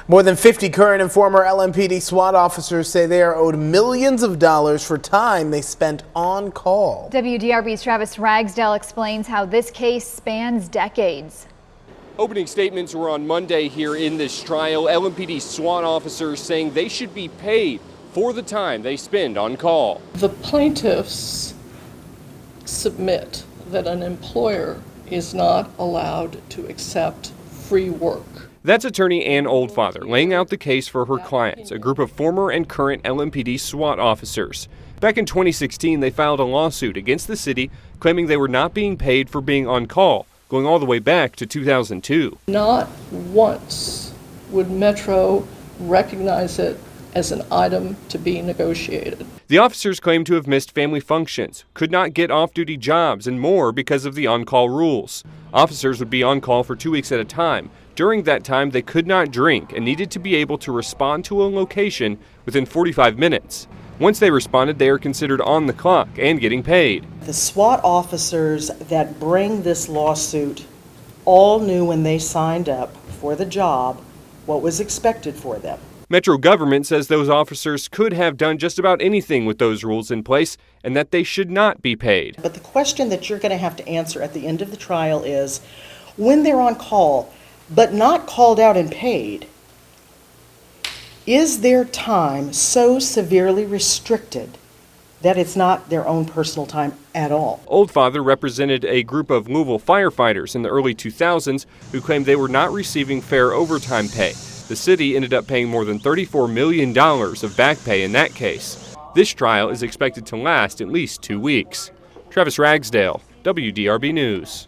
More than 50 current and former LMPD SWAT officers say they are owed millions of dollars for time they spent on call. WDRB's Travis Ragsdale explains how this case spans decades. Opening statements were on Monday here in this trial. LMPD SWAT officers saying they should be paid for the time they spend on call. The plaintiffs submit that an employer is not allowed to accept free work. That's attorney Ann Oldfather laying out the case for her clients, a group of former and current LMPD SWAT officers. Back in 2016, they filed a lawsuit against the city claiming they were not being paid for being on call, going all the way back to 2002. Not once would Metro recognize it as an item to be negotiated. The officers claim to have missed family functions, could not get off-duty jobs, and more because of the on-call rules. Officers would be on call for 2 weeks at a time. During that time, they could not drink and needed to be able to respond to a location within 45 minutes. Once they responded, they are considered on the clock and getting paid. The SWAT officers that bring this lawsuit all knew when they signed up for the job what was expected for them. Metro government says those officers could have done just about anything with those rules in place and that they should not be paid. But the question that you're going to have to answer at the end of the trial is, when they're on call but not called out and paid, is their time so severely restricted that it's not their own personal time at all? Oldfather represented a group of Louisville firefighters in the early 2000s who claimed they were not receiving fair overtime pay. The city ended up paying more than $34 million of back pay in that case. This trial is expected to last at least 2 weeks. Travis Ragsdale, WDRB News.